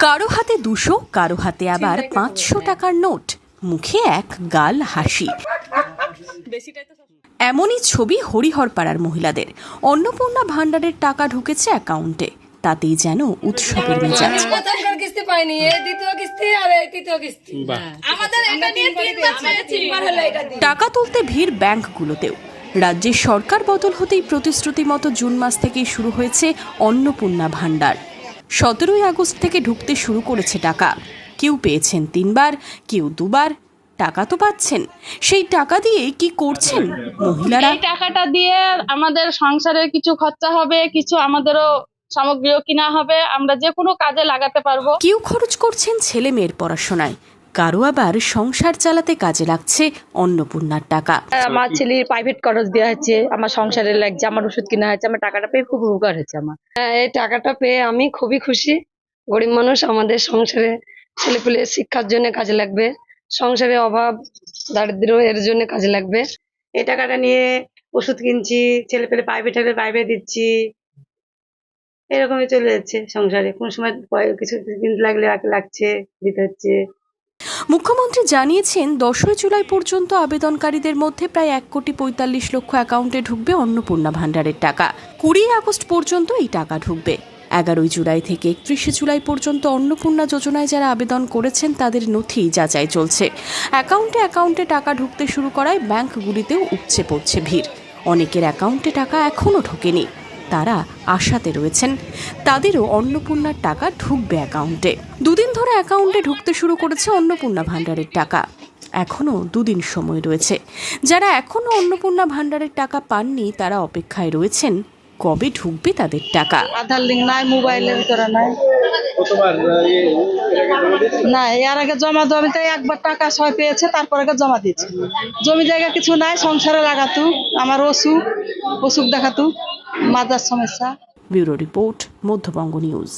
কারো হাতে 200, কারো হাতে আবার 500 টাকার নোট, মুখে এক গাল হাসি। এমনই ছবি হরিহরপাড়ার মহিলাদের। অন্নপূর্ণা ভান্ডারের টাকা ঢুকেছে অ্যাকাউন্টে, তাতেই যেন উৎসবের মেজাজ। টাকা তুলতে ভিড় ব্যাংকগুলোতেও। রাজ্যের সরকার বদল হতেই প্রতিশ্রুতি মতো জুন মাস থেকেই শুরু হয়েছে অন্নপূর্ণা ভান্ডার। 17ই আগস্ট থেকে ঢুকতে শুরু করেছে টাকা। কেউ পেয়েছেন 3 বার, কেউ 2 বার। টাকা তো পাচ্ছেন, সেই টাকা দিয়ে কি করছেন মহিলারা? এই টাকাটা দিয়ে আমাদের সংসারে কিছু খরচা হবে, কিছু আমাদেরও সামগ্রীও কিনা হবে, আমরা যে কোনো কাজে লাগাতে পারবো। কেউ খরচ করছেন ছেলে মেয়ের পড়াশোনায়, কারো আবার সংসার চালাতে কাজে লাগছে অন্নপূর্ণার টাকা। আমার ছেলের প্রাইভেট খরচ দেওয়া হচ্ছে, আমার সংসারে লাগছে, আমার ওষুধ কিনা হচ্ছে, আমার টাকাটা পেয়ে খুব উপকার হচ্ছে আমার। এই টাকাটা পেয়ে আমি খুবই খুশি। গরিব মানুষ, আমাদের সংসারে ছেলেপুলে শিক্ষার জন্য কাজে লাগবে, সংসারে অভাব দারিদ্র এর জন্য কাজে লাগবে। এই টাকাটা নিয়ে ওষুধ কিনছি, ছেলেপেলে প্রাইভেট দিচ্ছি, এরকমই চলে যাচ্ছে সংসারে। কোন সময় কিছু কিনতে লাগলে লাগছে, দিতে হচ্ছে। মুখ্যমন্ত্রী জানিয়েছেন 10ই জুলাই পর্যন্ত আবেদনকারীদের মধ্যে প্রায় 1,45,00,000 অ্যাকাউন্টে ঢুকবে অন্নপূর্ণা ভান্ডারের টাকা। 20 আগস্ট পর্যন্ত এই টাকা ঢুকবে। 11ই জুলাই থেকে 31শে জুলাই পর্যন্ত অন্নপূর্ণা যোজনায় যারা আবেদন করেছেন তাদের নথি যাচাই চলছে। অ্যাকাউন্টে টাকা ঢুকতে শুরু করায় ব্যাংকগুলিতেও উপচে পড়ছে ভিড়। অনেকের অ্যাকাউন্টে টাকা এখনও ঢোকেনি, তারা আশাতে রয়েছেন তাদেরও অন্নপূর্ণার টাকা ঢুকবে অ্যাকাউন্টে। 2 দিন ধরে অ্যাকাউন্টে ঢুকতে শুরু করেছে অন্নপূর্ণা ভান্ডারের টাকা। এখনও 2 দিন সময় রয়েছে। যারা এখনও অন্নপূর্ণা ভান্ডারের টাকা পাননি তারা অপেক্ষায় রয়েছেন কবে ঢুকবে তাদের টাকা। আধার লিঙ্ক নাই, মোবাইলের ভিতরে নাই। না, এর আগে জমা জমিতে একবার টাকা সবাই পেয়েছে, তারপরে জমা দিয়েছে। জমি জায়গা কিছু নাই, সংসারে লাগাতো, আমার অসুখ দেখাতো, মাজার সমস্যা। Bureau report, Madhyabanga news.